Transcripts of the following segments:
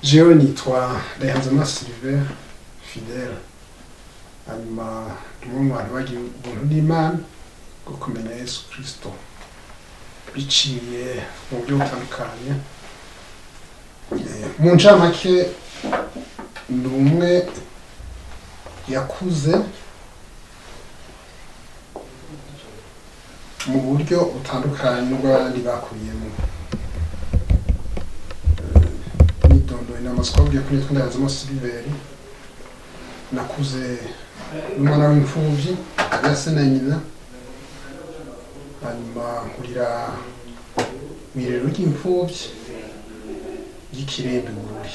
jewe nitwa Ndayihazamaso Sylvain fidèle hanyuma umwe mu bantu bagiye ubuntu n'Imana bwo kumenya Yesu Kristo biciye mu buryo butandukanye. Mu ncamake ni umwe yakuze mu buryo butandukanye n'ubw'abandi bakuriyemo. Nidondoye n'amasoko abwiye kuri nitwa Ndayihazamaso Sylvain, nakuze n'umwana w'imfumvyi yase na nyina, hanyuma nkurira mw'irero ry'imfuvyi ry'ikirembe Bururi.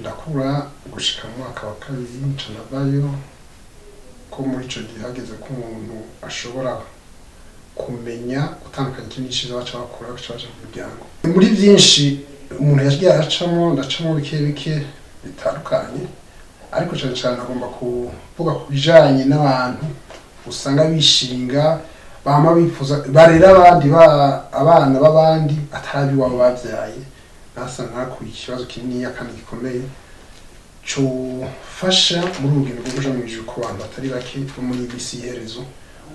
Ndakura gushika mu mwaka wa kabiri nca navayo, ko muri ico gihe hageze ko umuntu ashobora kumenya gutandukanya ikintu n'iciza baca bakora baca baja ku muryango. Muri vyinshi umuntu yagiye aracamwo, ndacamwo bike bike bitandukanye, ariko cane cane agomba kuvuga ku bijanye n'abantu usanga bishinga bama bifuza barera abandi abana b'abandi atari wabo bavyaye. Nasa nkakuye ikibazo kinini kandi gikomeye cyo fasha muri urugendo rwo kuja mw'ijuru ku bantu batari bake bo muri bisi iherezo,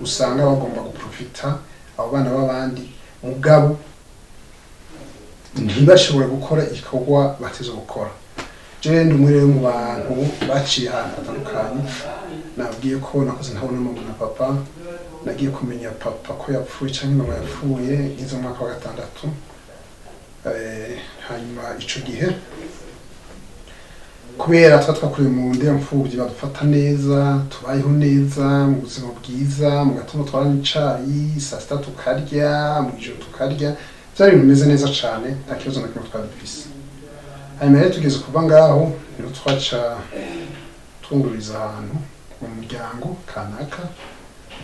usanga bagomba guprofita abo bana b'abandi mugabo ntibashobora gukora igikorwa bateze gukora. Je ndi umwe mu bantu baciye ahantu hatandukanye, nabwiye ko nakoze ntabona mama na papa, nagiye kumenya papa ko yapfuye cyangwa mama yapfuye ngize mu mwaka wa gatandatu. Hanyuma ico gihe kubera twakuriye mu ndera mfuvyi badufata neza, tubayeho neza mu buzima bwiza, mu gatondo twaranywa icayi, saa sita tukarya, mu ijoro tukarya, byari bimeze neza cane, nta kibazo na kimwe twari dufise. Hanyuma rero tugeze kuva ngaho niho twaca twungururiza ahantu mu muryango kanaka.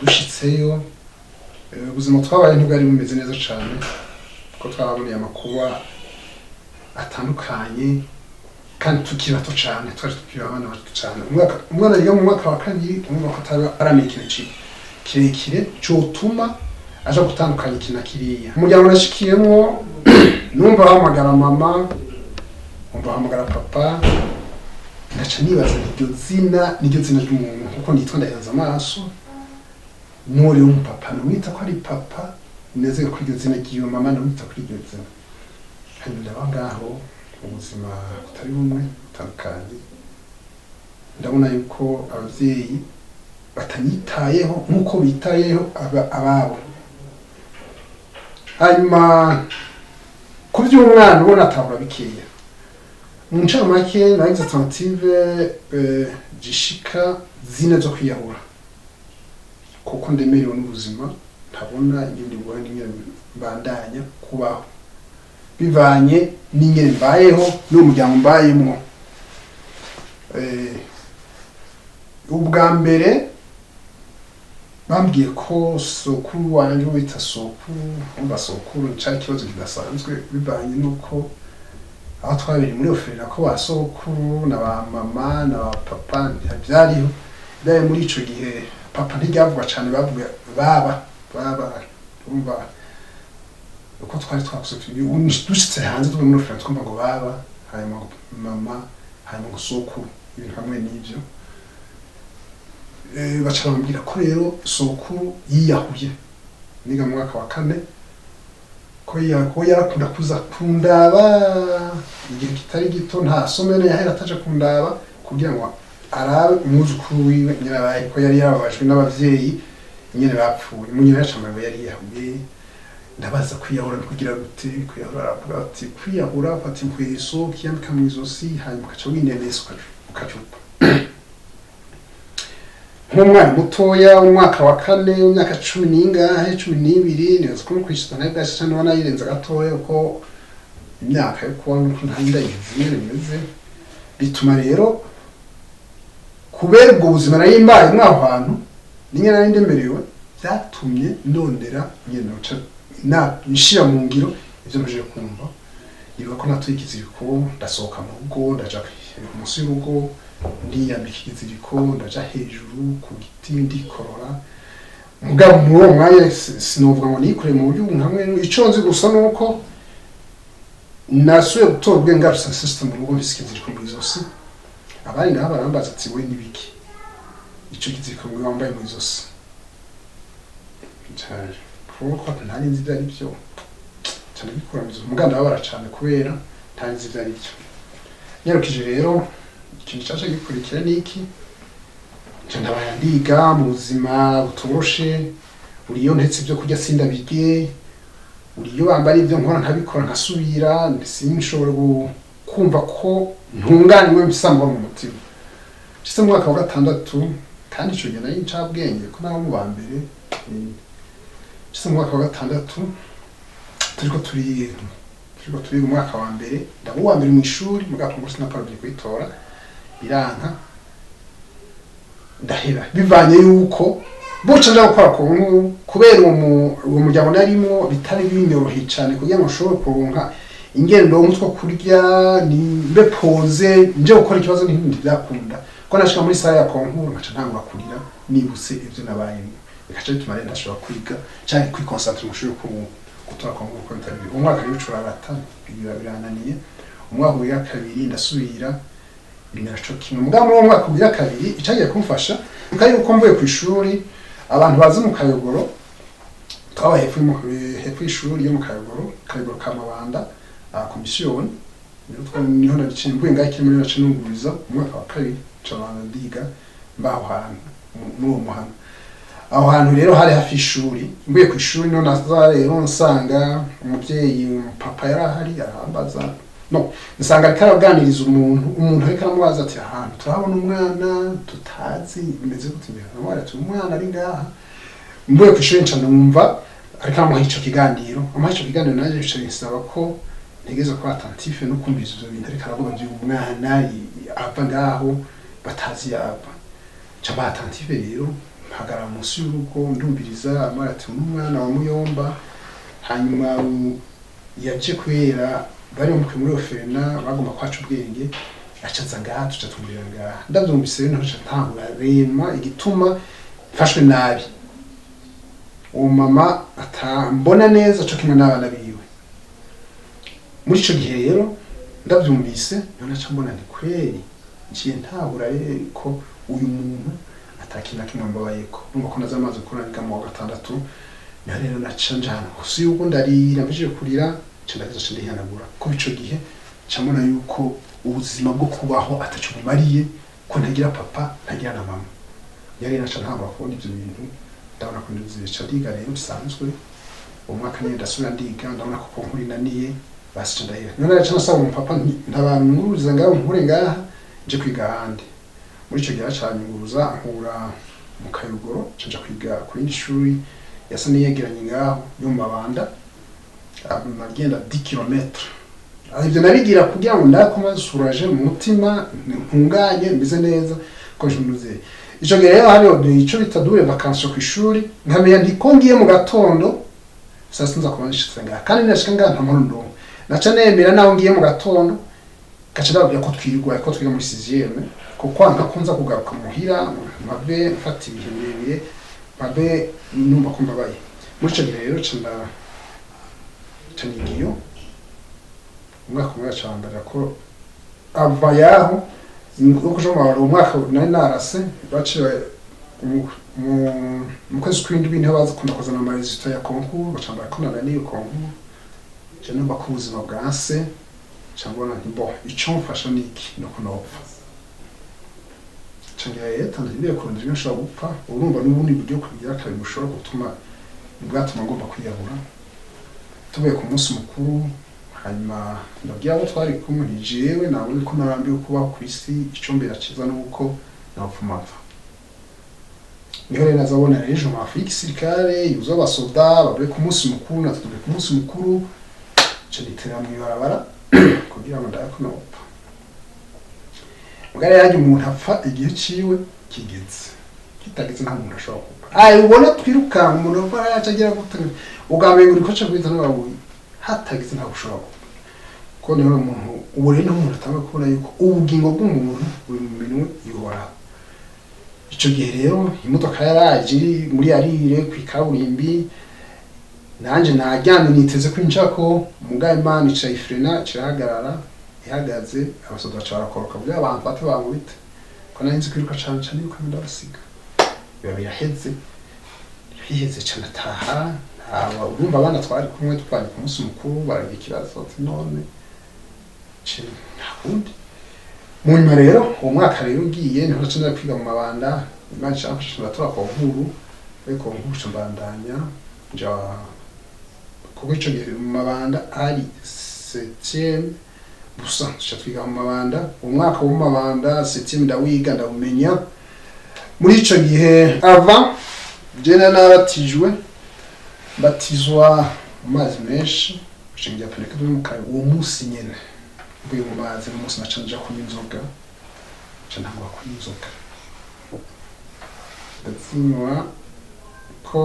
Dushitseyo ubuzima twabaye ntibwari bumeze neza cane, ko twaboneye amakuba atandukanye kandi tukiri bato cane, twari tukiri abana bato cane. Umwana yiga mu mwaka wa kabiri, umva ko aramenya ikintu kirekire cotuma aja gutandukanya ikintu na kiriya. Umuryango nashikiyemwo numva bahamagara mama, umva bahamagara papa, ngaca nibaza niryo zina ry'umuntu kuko nitwa Ndayihazamaso. Nuri umupapa namwita ko ari papa, neze ko iryo zina ry'iyo mama namwita ko iryo zina. Hanyuma ndaba ngaho ubuzima butari bumwe butandukanye, ndabona yuko abavyeyi batanyitayeho nk'uko bitayeho ababo. Hanyuma ku vy'umwana ubona atahura bikeya. Mu ncamake nagize tentative zishika zine zo kwiyahura, kuko ndemerewe n'ubuzima, ntabona ibindi ngorane n'ingene mbandanya kubaho bivanye n'ingene mbayeho n'umuryango mbayemwo. Ubwa mbere bambwiye ko sokuru wanje bita sokuru cari ikibazo kidasanzwe, bivanye n'uko aho twabiri muri ofera ko basokuru na ba mama na ba papa byariho. Ndaye muri ico gihe papa ntiryavugwa cane, bavuga baba umva uko twari twakuze dushitse hanze twe muri ofera twumva ngo baba, hanyuma mama, hanyuma sokuru, ibintu hamwe n'ivyo. Baca bambwira ko rero sokuru yiyahuye niga mu mwaka wa kane, ko yarakunda kuza kundaba igihe kitari gito, nta somene yahera ataje kundaba kugira ngo arabe umwuzukuru wiwe nyina baye ko yari yababajwe n'abavyeyi nyine bapfuye. Munyina yacamaye yari yahuye, ndabaza kwiyahura kugira gute. Kwiyahura aravuga ati kwiyahura ufata inkweso ukiyambika mw'izosi hanyuma ukaca winenesa ukacupa. Nk'umwana mutoya umwaka wa kane, imyaka 12 nizo ko kwishita nayo bwashitse nabona yirenza gatoya, uko imyaka yo kuba ntinda yizire bimeze. Bituma rero kubera ubwo buzima nari mbaye mwaho hantu ninye nari ndemerewe, byatumye ndondera nyene na nshira mu ngiro ivyo muje kumva. Ibuka ko natuye ikiziriko, ndasohoka mu rugo ndaja munsi y'urugo, ndiyambika ikiziriko ndaja hejuru ku giti ndikorora. Mugabo muri uwo mwanya sinovuga ngo nikure mu buryo hamwe. Ico nzi gusa nuko nasuye gutora ubwenge bwa system mu rugo bisikiziriko mu izosi abari ngaha barambaza ati we nibiki ico kiziriko mu wambaye mu izosi cyane kuko ntari nzi byari byo cyane bikora mu muganda babara cyane kubera ntari nzi byari byo nyarukije rero ikintu cyaje gikurikira niki cyane abayandiga mu buzima butoroshe uriyo ntetse byo kurya sindabige uriyo bambara ibyo nkora ntabikora nkasubira sinshobora kumva ko ntunganywe bisamba mu mutima cise mu mwaka wa gatandatu kandi ico gihe nari ncabwenge ko naho mu bambere cise mu mwaka wa gatandatu turiko turi mu mwaka wa mbere ndabo wa mbere mu ishuri mugapo ngo sinaparabye kwitora biranka ndahera bivanye yuko buca nja gukora kubera uwo muryango narimo bitari binyoroheye cyane kugira ngo nshobore kuronka ingendo umutwe kurya ni mbe pose nje gukora ikibazo n'ibindi byakunda ko nashika muri sala ya konkuru nkaca ntangura kurira nibuse ivyo nabayemo bikaca bituma rero ndashobora kwiga cyane kwiconcentre mu shuri gutora konkuru ko bitari umwaka w'ibicura gatanu birananiye umwaka wa kabiri ndasubira binaco kimwe mugabo mu mwaka wa kabiri icagiye kumfasha kandi uko mvuye ku ishuri abantu bazi mu Kayogoro twabaye hepfo y'ishuri yo mu Kayogoro Kamabanda komisioni niho naciye mvuye ngaho kimwe naciye nunguriza mu mwaka wa kabiri cabana ndiga mbaho hantu muri uwo muhanda aho hantu rero hari hafi y'ishuri mvuye ku ishuri no naza rero nsanga umuvyeyi papa yari ahari arambaza no nsanga ariko araganiriza umuntu ariko aramubaza ati ahantu turabona umwana tutazi bimeze gute mbere namara ati umwana ari ngaha mvuye ku ishuri ncana numva ariko amuha ico kiganiro naje bicaye nsaba ko ntegeza ko attentif no kumbiza ivyo bintu ariko aravuga by'umwana ava ngaho batazi yaba caba attentif rero mpagara munsi y'urugo ndumviriza amara ati umwana wa Muyomba hanyuma yaje kwera bari muri ofena bagomba kwaca ubwenge acaza ngaha tucatumurira ngaha ndavyumvise rero ntaca ntangura rema igituma mfashwe nabi uwo mama atambona neza cyo kimwe n'abana biwe muri ico gihe rero ndavyumvise none aca mbona ni kweri ngiye ntabura ko uyu muntu atakina kimwe mbabayeko numva ko nazamaze kuranga mu wa gatandatu rero naca njana kusi yuko ndarira mbije kurira cyandageza cyndihanagura ko bico gihe camona yuko ubuzima bwo kubaho atacu bumariye ko ntagira papa ntagira na mama yari naca ntambara kubona ibyo bintu ndabona ko ndizica ndiga rero bisanzwe umwaka nyine ndasubira ndiga ndabona ko nkuri naniye basi ndahera none naca nasaba mu papa ntabantu nkuruza ngaho nkure ngaha nje kwiga handi muri ico gihe cyanyunguruza nkura mu Kayogoro canja kwiga kuri ishuri yasa niyegeranye ngaho yo mabanda nagenda 10 km ivyo nabigira kugira ngo ndakomasuraje mu mutima ntunganye mbize neza ko junuze ico gihe rero hari ico bitadure vacances ku ishuri nkamenya ndikongiye mu gatondo sasa nza kubanshitse ngaha kandi nashika ngaha nta muntu ndongo naca nemera naho ngiye mu gatondo gaca ndababwira ko twiga muri 6e ko kwanga kunza kugaruka muhira mabe mfata ibihe birebire mabe numva ko mbabaye muri ico gihe rero canigiyo umwaka umwe acambara ko ava yaho uko jo mawaro umwaka nari narase baciwe mu kwezi kw'indwi niho baza kunda kuzana amaresita ya konkuru bacambara ko naniyo konkuru je numva ko ubuzima bwanse cyangwa ntimbo ico mfasha niki no kunopfa cangaye tandiye kurondera ibyo nshobora gupfa urumva n'ubundi buryo kugira akabi mushobora gutuma bwatuma ngomba kwiyahura tubaye ku munsi mukuru hanyuma ndabwira abo twari kumwe jewe nawe ko narambiwe kubaho ku isi icombera ciza nuko napfumapfa niho rero nazabona rero mu Afrika sirikare yuzo abasoda babe ku munsi mukuru natwe ku munsi mukuru cyo litera mu ibarabara kugira ngo ndakunopfa mugare yaje umuntu apfa igihe ciwe kigeze kitageze nta muntu ashobora kuba ubona twiruka umuntu apfa yacagira gutanga ugambe ngo ikoce kwita n'ababuye hatagize nta ushobora kuba ko niho umuntu ubu rero umuntu atanga kubona yuko ubugingo bw'umuntu buri mu minwe yuhoraho ico gihe rero imodoka yaraje muri arire kwikaburimbi nanje naryamye niteze kwinjako mugaye Imana ica ifrena kirahagarara ihagaze abasoda baca barakoroka bwa abantu bate bangubite ko narinzi kwiruka cane cane yuko ndabasiga biba biraheze biheze cane ataha aba urumva abana twari kumwe tupanye ku munsi mukuru baragira ikibazo none ntakundi mu nyuma rero uwo mwaka rero ugiye niho naca kwiga mu mabanda Imana icamfasha ndatora ku nkuru ariko nkuru mbandanya nja kuko ico gihe mu mabanda ari 7e gusa nca twiga mu mabanda uwo mwaka wo mu mabanda 7e ndawiga ndawumenya muri ico gihe ava jena naratijwe batizwa mu mazi menshi nshingiye apeleka n'umukaye uwo munsi nyene mvuye mu mazi n'umunsi naca nja kunywa inzoga nca ntangura kunywa inzoga ndazinywa ko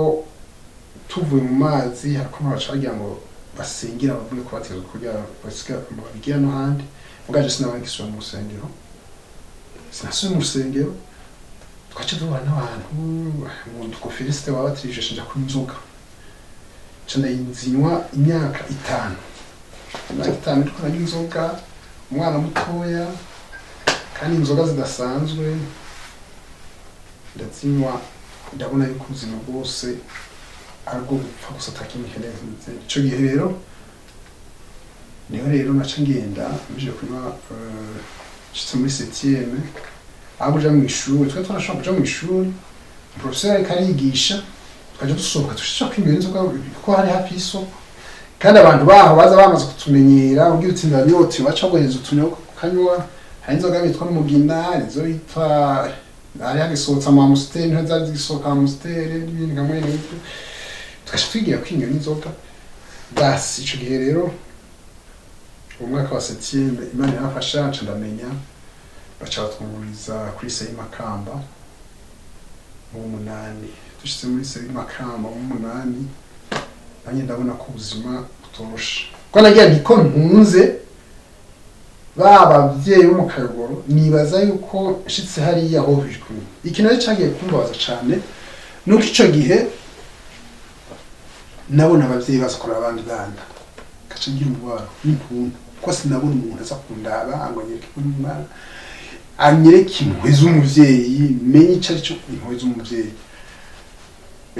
tuvuye mu mazi hariko bacagira ngo basengera bavuye kubateza kugira basiga babigira no handi mugaje sinabangiswa mu rusengero sinasuye mu rusengero twaca duhura n'abantu umuntu ko Felicite wabatirije nja kunywa inzoga nca ndayinzinywa imyaka 5 turiko nanywa inzoga umwana mutoya kandi inzoga zidasanzwe ndazinywa ndabona yuko ubuzima bwose ariko gupfa gusa atakindi keneze ico gihe rero niho rero naca ngenda mije kunywa nshitse muri 7e aho uja mu ishuri twe twarashobora kuja mu ishuri professeur ariko arigisha twaje dusohoka dushaka kwinywera inzoga kuko hari hafi y'isoko kandi abantu baho baza bamaze kutumenyera ugira uti ndabiyoti baca guheza utunyoko kanywa hari inzoga bitwa n'umugina izo yitwa ari hagisohotsa mu Amstel nto zari zisohoka mu Amstel n'ibindi nkamwe n'ibyo tukaje twigira kwinywera inzoga basi ico gihe rero umwaka wa 7e Imana yafasha nca ndamenya baca batwunguriza kuri Sey Makamba mu 8 dushitse muri Sey Makamba mu 8 nanye ndabona ko ubuzima butoroshe ko nagira niko ntunze babavyeyi bo mu Kayogoro nibaza yuko nshitse hari yaho bishwe ikintu ari cagiye kumbabaza cane nuko ico gihe nabona abavyeyi basakora abandi bana gaca ngira umubaro n'impundu ko sinabona umuntu aza kundaba angonyereke ko n'umwana anyereke impuhwe z'umuvyeyi menye ico ari cyo impuhwe z'umuvyeyi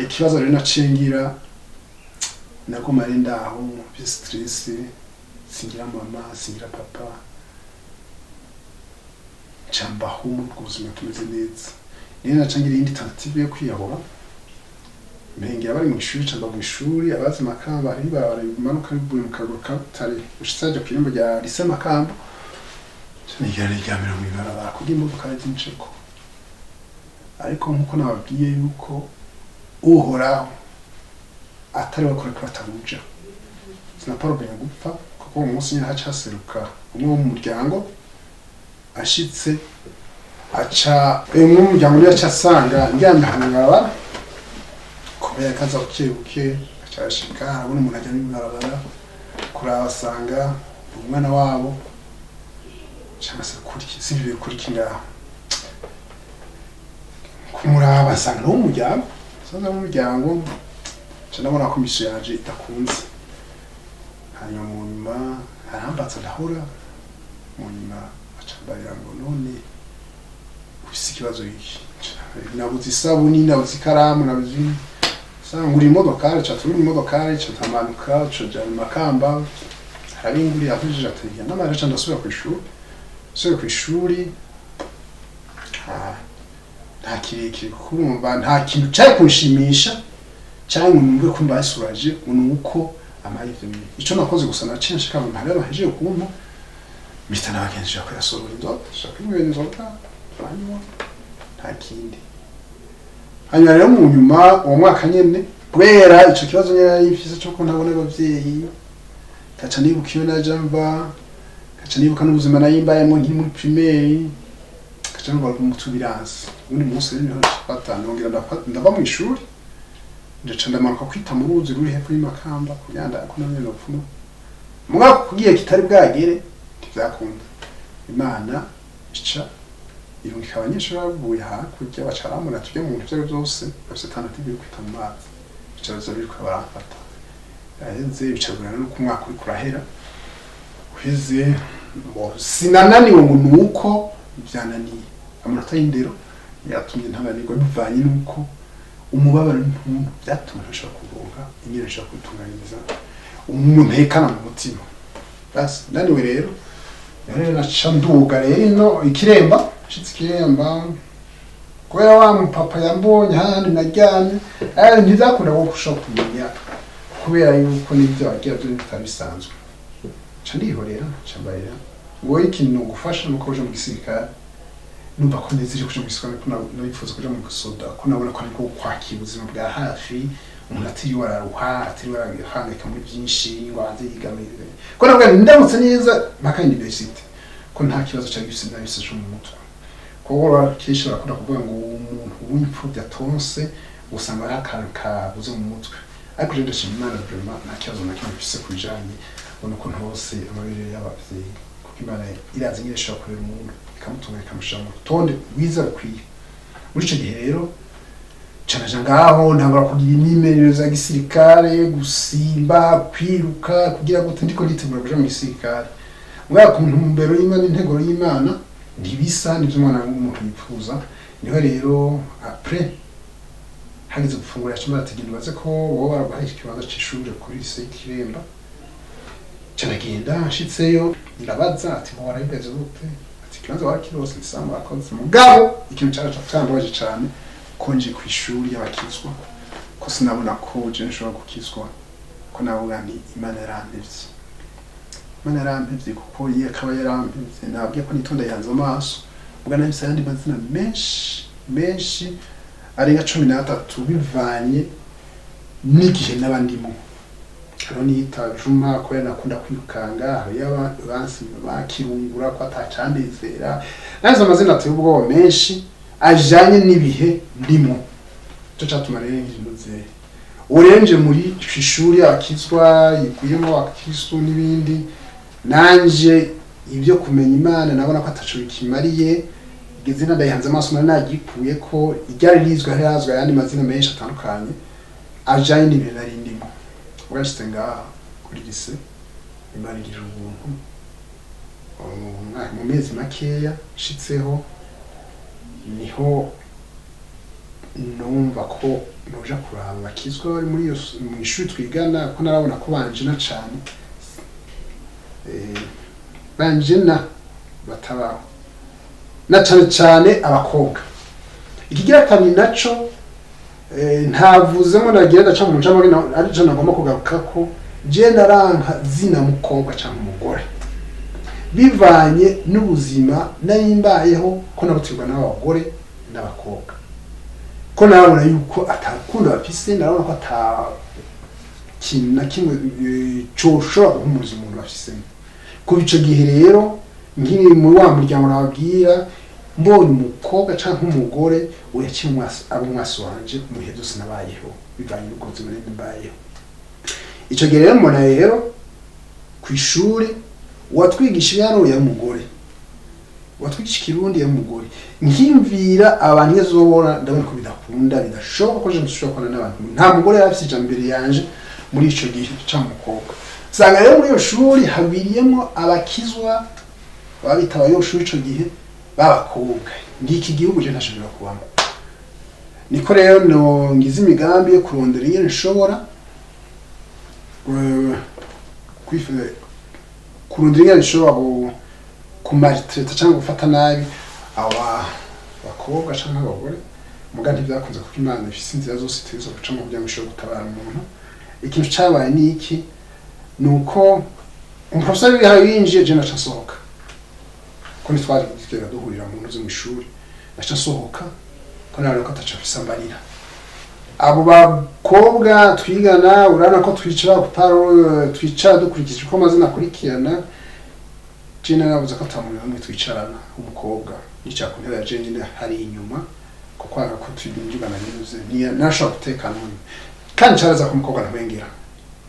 ikibazo rero nacengira nagoma ari ndaho stress singira mama singira papa cambaho mu buzima tumeze neza niyo nacangira indi tentative yo kwiyahura mbengera bari mu ishuri camba mu ishuri abazi Makamba ari barabimanuka bivuye mu Kagoro ka Butare ushitsaje ku irembo rya Lycée Makamba nigera ryamira mu ibarabara kugira imodoka zinsheko ariko nkuko nababwiye yuko uhoraho atari bakora kwatabuja sinaparobe gupfa kuko uwo munsi nyine haca haseruka umwe wo mu muryango ashitse aca umwe mu muryango niyo aca asanga ndyamye ahantu barabara kubera kaza bukebuke aca ashika abona umuntu ajya n'ibarabara kuraba asanga umwana wabo cyangwa se sivile kuriki ngaho kumuraba asanga no mu muryango saza mu muryango ndabona ko mission yaje itakunze hanyuma mu nyuma arambatsa ndahora mu nyuma acambarira ngo none ufise ikibazo iki nabuze isabuni nabuze ikaramu nabuze sangura imodokari caturi imodokari catamanuka cojana Makamba harabinguri yafujije atiriya n'amara ca ndasubira ku ishuri nta kirekire kurumva nta kintu cari kunshimisha cyangwa numve ko mbasuraje unuko amahirwe ico nakoze gusa nacenshi kandi ntari bahejeje kumpa mitana bagenje ko yasorora inzoga shaka ibintu inzoga hanyuma nta kindi hanyuma rero mu nyuma uwo mwaka nyene kubera ico kibazo nyari yifise cyo ko ntabona abavyeyi kaca nibuka iyo naja mva kaca nibuka n'ubuzima nayimbayemo nkiri muri primaire kaca numva umutubiransi undi munsi rero niho batandongira ndava mu ishuri ndaca ndamanuka kwita mu ruzi ruri hepfo y'Imakamba kuyanda ko namwe nopfuno mugabo kugiye kitari bwagere kivyakunda Imana ica irungika abanyeshuri bavuye hakurya bacaramura tujye mu bintu byose bafite alternative yo kwita mu mazi icabazo biriko barafata aheze bicagurana no kumwaka uri kurahera uheze sinananiwe ngo nuko byananiye amanota y'indero yatumye ntananirwa bivanye nuko umubabaro n'intuntu byatumye ntashobora kuronka ingene nshobora kubitunganiriza umuntu hekana mu mutima basi naniwe rero naca nduga rero ino ikiremba nshitse ikiremba kubera wa mupapa yambonye handi naryamye ntizakunda ko ushobora kumenya kubera yuko n'ibyo wagira byo bitabisanzwe ca ndihorera ca mbarira ngo ikintu gufasha nuko uje mu gisirikare numva ko ndizije kuja mu gisirikare ko nabifuza kuja mu gusoda ko nabona ko ariko kwakira ubuzima bwa hafi umuntu atiriwe araruha atiriwe arahangayika muri byinshi ngo hanze yigamire ko nabwo ndamutse neza mpaka university ko nta kibazo cya gifise nabisije mu mutwe kuko kenshi barakunda kuvuga ngo umuntu w'imfubyi atonse usanga ari akantu kabuze mu mutwe ariko rero ndashima Imana vraiment nta kibazo na kimwe mfise kujanye ubona ko ntose amabere y'abavyeyi kuko Imana irazi nyine ishobora kurera umuntu ikamutunga ikamushira mu rutonde rwiza rukwiye muri ico gihe rero canaja ngaho ntangura kugira imyimenyerezo ya gisirikare gusimba kwiruka kugira ngo ndiko nditegura kuja mu gisirikare mwa kuntu mbere y'Imana integuro y'Imana ntibisa n'ivyo umwana w'umuntu yipfuza niho rero après hageze gufungura cyuma ategenda baze ko woba barabahaye ikibanza c'ishure kuri lycée Kiremba cyaragenda nshitseyo ndabaza ati mo warayigeze gute ati kibanza warakirose nsamba akonse mugabo ikintu cyambaje cyane konje ku ishuri y'abakizwa ko sinabona ko je nshobora gukizwa ko navuga nti Imana yarandevye Imana yarandevye kuko yiye akaba yarandevye nabwiye ko nitonda Ndayihazamaso ubwo nahise yandi mazina menshi arenga 13 bivanye n'igihe n'abandimo hano nita Juma ko nakunda kwikanga yaba bansi bakirungura ko atacandizera nazo amazina ateye ubwoba menshi ajanye n'ibihe ndimo cyo cyatuma rero nginuze urenje muri ishuri akizwa yikuyemo akristo n'ibindi nanje ibyo kumenya Imana nabona ko ataco bikimariye igizina Ndayihazamaso nagikuye ko iryari rizwe harazwa yandi mazina menshi atandukanye ajanye n'ibintu nari ndimo washite ngaha kuri lycée Imana igira ubuntu mu mezi makeya shitseho niho numva ko noja kuraba bakizwa bari muri mu ishuri twigana ko narabona ko banjina cyane banjina batabaho na cyane abakobwa ikigira kabiri naco ntavuzemo nagira gaca mu njama ari cyo nagomba kugaruka ko je naranka zina mukobwa cyangwa umugore bivanye n'ubuzima narimbayeho ko nabutirwa n'abagore n'abakobwa ko nabona yuko atakundo bafise narabona ko ata kintu na kimwe coshobora guhumuza umuntu bafise kuva ico gihe rero nkiri muri wa muryango nababwira mbonye umukobwa canke umugore uyaciye abo mwasi wanje mu bihe byose nabayeho bivanye n'ubuzima narimbayeho ico gihe rero mbona rero kw'ishuri watwigisha yano ya mugore watwigisha Kirundi ya mugore nkimvira abantu yazobora ndabona ko bidakunda bidashoboka ko je nsushobora kwana n'abantu nta mugore yafise mbere yanje muri ico gihe c'amukobwa sanga rero muri iyo shuri habiriyemo abakizwa babita abayoshuri ico gihe babakobwa ngiki gihugu je ntashobora kubamo niko rero no ngize imigambi yo kurondera ingene nshobora kurondera ingene nshobora kumaltreta cyangwa gufata nabi aba bakobwa cyangwa abagore mugandi byakunze kuko Imana ifise inzira zose itezo guca mu byo nshobora gutabara umuntu ikintu cyabaye niki nuko umuprofesseur wihaye yinjiye je naca sohoka ko nitwari kugera duhurira mu nzu mu ishuri naca sohoka ko narako ataca fisambarira abo bakobwa twigana urana ko twicara ku paro twicara dukurikije ko amazina akurikirana jina nabuza ko tamuntu bamwe twicarana umukobwa yica ku ntebe ya jene hari inyuma ko kwanga ko twinjigana nize ni nashaka gutekana kandi cyaraza ko umukobwa nabengera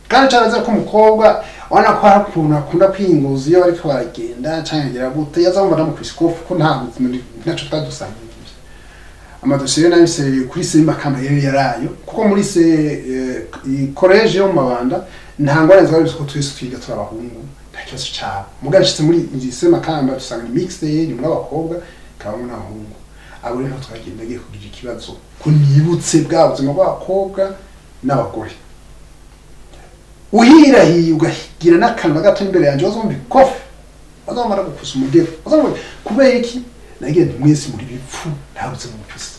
kandi cyaraza ko umukobwa wana ko hakuna akunda kwinguza iyo bariko baragenda cyangera gute yazamva na mu kwisikofu ko nta ntaco twadusanga amadosiye nabise kuri Simba kamere yarayo kuko muri se college yo mu Mabanda nta ngorane zaba ko twese twiga turi abahungu nta kibazo cyabo mugashitse muri injise makamba dusanga ni mixed ni muri abakobwa kabamo n'abahungu abo rero twagenda agiye kugira ikibazo ko nibutse bwa buzima bw'abakobwa n'abagore uhirahiye ugahigira n'akantu gato imbere yanjye wazombi kofi bazamara gukusa umugero bazamara kubera iki nagiye mwese muri bipfu ntabutse mu cyose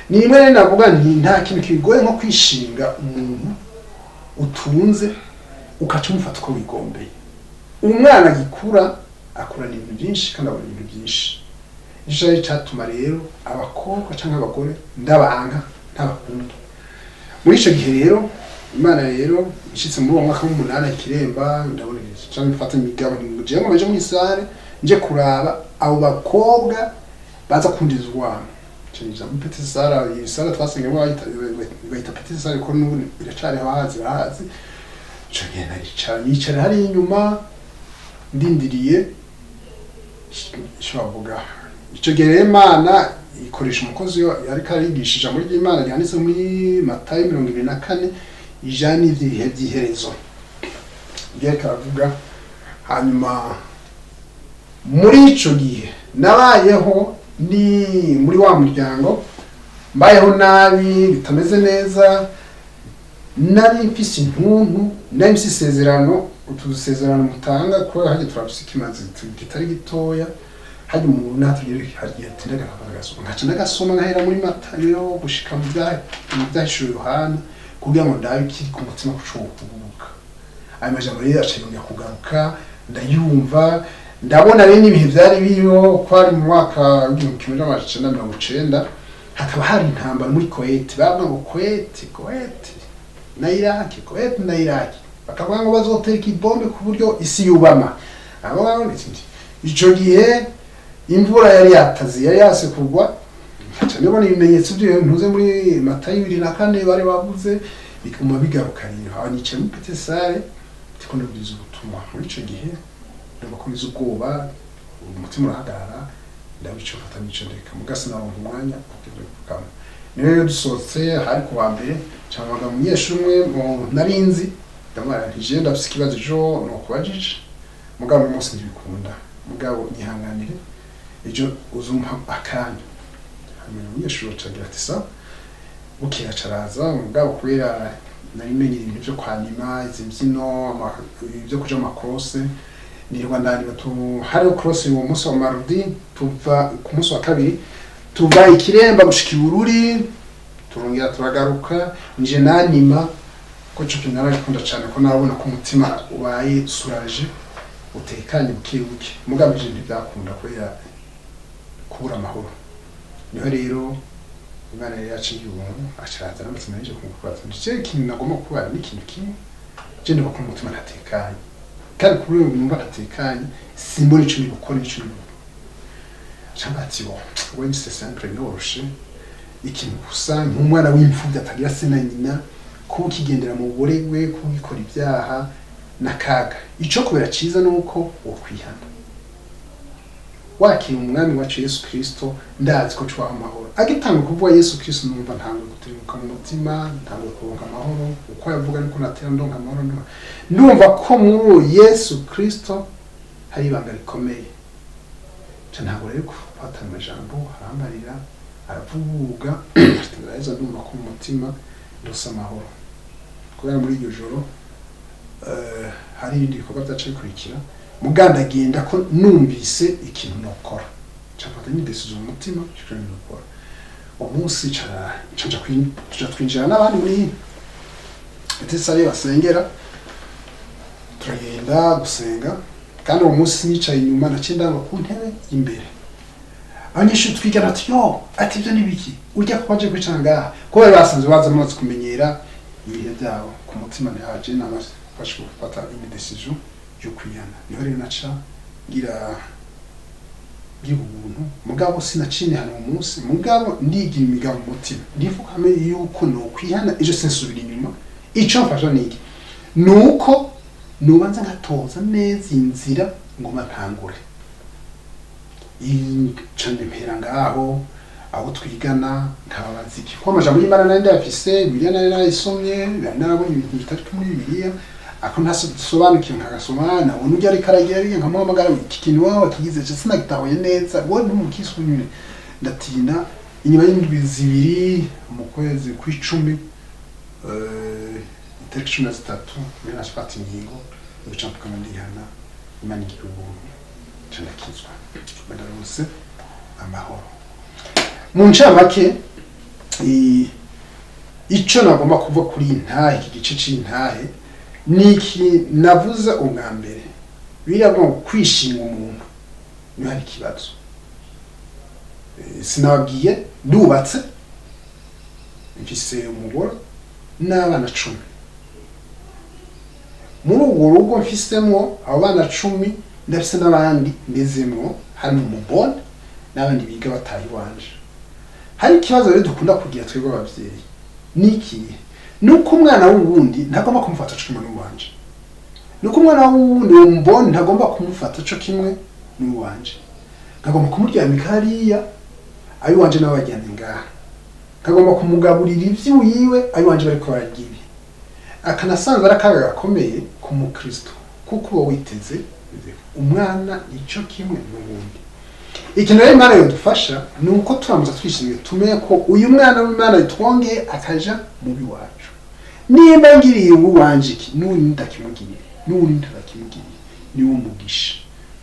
ni rimwe rero navuga nti nta kintu kigoye nko kwishinga umuntu utunze ukaca umufata uko wigombeye umwana gikura akurana ibintu byinshi kandi abona ibintu byinshi nicyo rero cyatuma rero abakobwa cyangwa abagore ndabanka ntabakunda muri icyo gihe rero Imana rero ishitse muri uwo mwaka w'umunani kiremba ndabona cyangwa mfata imigabo ngiye ngo baje muri sare nje kuraba abo bakobwa baza kundizwa cyane mu petite sare iyi sare twasenge bayita petite sare ko n'ubu biracari hazi cyo ngena yicara hari inyuma ndindiriye shavuga icyo gihe Imana ikoresha umukozi yari karigishije muri Imana yanditse muri Matayo 24 ijani ibihe by'iherezo ngiye karavuga hanyuma muri ico gihe nabayeho ni muri wa muryango mbayeho nabi bitameze neza nari mfise intuntu nari mfise isezerano utuzisezerano mutanga ko haje turafise ikimazi kitari gitoya haje umuntu natugire hagiye tindaga kagasoma ngaca ndagasoma ngahera muri Matayo gushika mu byahishura Yohana kugira ngo ndabe kiri ku mutima kucukubuka ayo majambo rero acayongera kugaruka ndayumva ndabona rero ibihe byari biriho kwari mu mwaka w'1990 hakaba hari intambara muri Kuwait bavuga ngo Kuwait na Iraq bakavuga ngo bazoteka ibombe ku buryo isi yubama abo bano ico gihe imvura yari yatazi yari yase kugwa cyane bone ibimenyetso byo ntuze muri Matayo 24 bari bavuze bikuma bigaruka rero abanice mu petite salle tikondo bizo ubutumwa muri ico gihe ndabakomeza ubwoba umutima urahagarara ndabico fatamico ndeka mugasina mu mwanya kugenda niwe dusohotse hari ku Mbere cyangwa umunyeshuri umwe narinzi ndamarije ndafise ikibazo jo no kubajije mugabo umunsi ndibikunda mugabo nyihanganire ejo uzumpa akanya umunyeshuri acagira ati sa bukira caraza mugabo kubera narimenye ibintu byo kwanima izimbyino ibyo kuja amakrose nirwa ndani batu hari cross uwo munsi wa mardi tuva ku munsi wa kabiri tuva ikiremba gushika ibururi turongera turagaruka nje nanima ko cyo kinara gikunda cyane ko nabona ko umutima ubaye suraje utekanye bukibuke mugabije ntibyakunda kubera kubura amahoro niho rero Imana yaciye ubuntu acaza n'umutima nje kumukubaza nje ikintu nagomba kubara n'ikintu kimwe je ndiko ku mutima natekanye kandi kuri uyu numva natekanye simbona ico gukora ico cyangwa bo wense sempre noroshe ikintu gusa nk'umwana w'imfubyi atagira se na nyina ko kigendera mu buregwe ko gikora ibyaha nakaga ico kubera ciza nuko ukwihana wakira umwami wacu Yesu Kristo ndazi ko cwa amahoro agitanga kuvuga Yesu Kristo numva ntango gutemuka mu mutima ntango kuronka amahoro uko yavuga niko natera ndonka amahoro ndumva ko muri Yesu Kristo hari ibanga rikomeye ntabwo rero gufata amajambo arambarira aravuga ndaza ndumva ko mu mutima ndosa amahoro kubera muri iryo joro hari ibindi bikorwa byaciye kurikira muganda agenda ko numvise ikintu nokora cyafata n'idesizo mu mutima cyo nokora umunsi caja twinjira n'abandi muri etesare basengera turagenda gusenga kandi uwo munsi nicaye inyuma nacenda ku ntebe imbere abanyeshuri twigana ati yo ati ibyo nibiki urya kwaje kwicanga ko bari basanzwe baza amaze kumenyera ibihe byabo ku mutima ntihaje n'abafashe gufata indecision yo kwiyana niho rero naca ngira ubuntu mugabo sinacine hano mu munsi mugabo ndigira imigabo mu mutima ndifukame yuko no kwihana ejo sensubira inyuma ico mfasha niki nuko nubanza nkatoza neza inzira ngo matangure icane mpera ngaho aho twigana nkabaziki ko amajambo y'Imana nandi afise Bibiliya nari narisomye nari narabonye ibintu bitari muri Bibiliya ako ntasobanukiwe nkagasomana ubu nujya ariko aragira nkamuhamagara iki kintu wawe kigize cyo sinagitahuye neza wowe n'umukiswe nyine ndatinda inyuma y'indwi zibiri mu kwezi kw'icumi itariki 13 mbere nashafata ingingo yo gucampuka mu Ndayihana Imana igihugu cyandakizwa badaruse amahoro mu ncamake ico nagomba kuva kuri Intahe iki gice c'Intahe niki navuze ubwa mbere biragomba kwishima umuntu ni hari kibazo sinabwiye ndubatse mfise umugore n'abana 10 muri uwo rugo mfisemo abana 10 ndafise n'abandi ndezemwo hari umubone n'abandi biga batayi wanje hari ikibazo rero dukunda kugira twebwe abavyeyi niki nuko umwana w'ubundi ntagomba kumufata cyo kimwe n'uwanje nuko umwana w'ubundi umubone ntagomba kumufata cyo kimwe n'uwanje ntagomba kumuryamika hariya ayi wanje n'abajyanye ngaha ntagomba kumugaburira ivyo yiwe ayi wanje bariko baragibi akanasanzwe arakaga gakomeye ku mukristo kuko uwo witeze umwana ico kimwe n'ubundi ikintu rero Imana yodufasha nuko turamuza twishimiye tumenye ko uyu mwana w'Imana yitwongeye akaja mubi wacu nimba ngiriye uwanje iki n'undi ndakimugiriye n'undi ndakimugiriye ni umugisha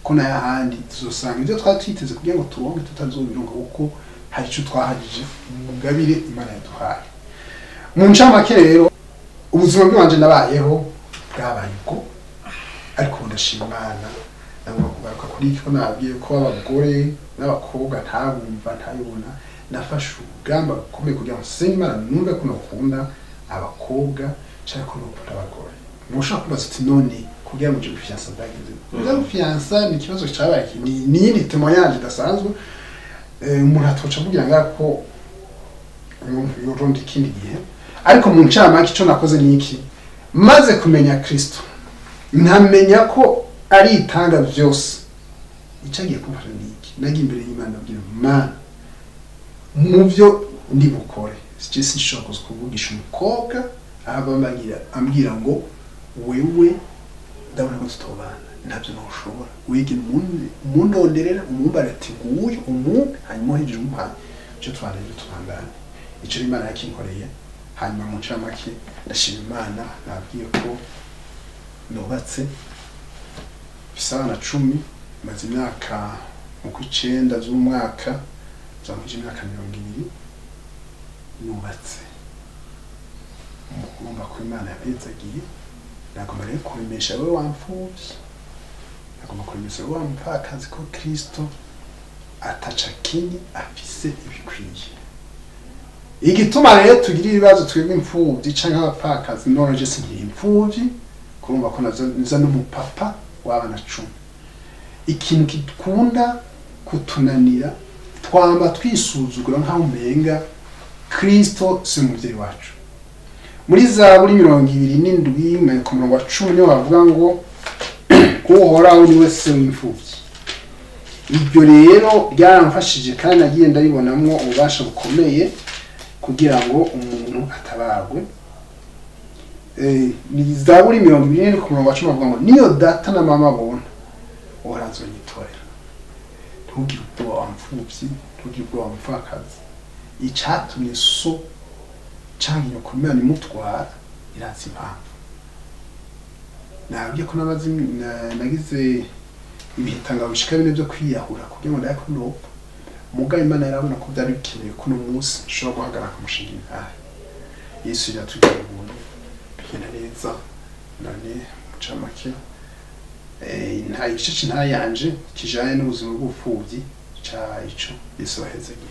ko na yahandi tuzosanga ibyo twatwiteze kugira ngo turonke tutazobironka kuko hari ico twahagije mugabire Imana yaduhaye mu ncamake rero ubuzima bwanje nabayeho bwabaye uko ariko ndashima Imana nagomba kugaruka kuri icyo nabwiye ko abagore n'abakobwa ntabumva ntayibona nafashe urugamba rukomeye kugira ngo senye Imana numve ko nakunda abakobwa cyangwa ko nakunda abagore mushaka kubaza uti none kugira ngo fiança byagenze kugira fiança ni ikibazo cyabaye ni yindi témoignage idasanzwe umuntu atoca kugira ngo umuntu yoronde ikindi gihe ariko mu ncamake icyo nakoze ni iki maze kumenya Kristo ntamenya ko ari itanga byose icagiye kumfasha niki nagiye imbere y'Imana abwira Mana mu byo ndi bukore sije sinshobora kuvugisha umukobwa ambwira ngo wewe ndabona ko tutobana ntabyo ntushobora wige mundonderera umumbare ati nguyu umuntu hanyuma hejuru umuhana cyo twandeje tubandane ico Imana yakinkoreye hanyuma mu ncamake ndashima Imana nabwiye ko nubatse bisana 10 maze imyaka mu kw'icenda z'umwaka zamuje imyaka 20 nubatse ngomba ko Imana yapezagiye nagomba rero kuremesha we wamfuvyi nagomba kuremesha we wampfakazi ko Kristo ataca kinyi afise ibikwiye igituma rero tugira ibibazo twebwe imfuvyi canke abapfakazi none je sinkiri imfuvyi kurumva ko naza n'umupapa w'abana 10 ikintu kidukunda kutunanira twamba twisuzugura nkaho umenga Kristo si umuvyeyi wacu muri Zaburi 27 ku murongo wa 10 niho bavuga ngo uhoraho ni we se w'imfuvyi ibyo rero byaramfashije kandi nagiye ndaribonamwo ububasha bukomeye kugira ngo umuntu atabagwe ni Zaburi 27 ku murongo wa 10 bavuga ngo niyo data na mama bona orazonyitorera ntugire ubwoba wamfuvyi ntugire ubwoba wamfakazi icatumye so canke yo kumena imutwara iratse impamvu nabwiye ko nagize ibihitanga bishika bine byo kwiyahura kugira ngo ndayakunopa mugaye Imana yarabona ko byari bikenewe ko no munsi shobora guhagarara ku mushinga Intahe Yesu yatugiye ubuntu bigenda neza none mucamake Intahe igice c'Intahe yanje kijanye n'ubuzima bw'ubupfuvyi ca ico Yesu ahezegera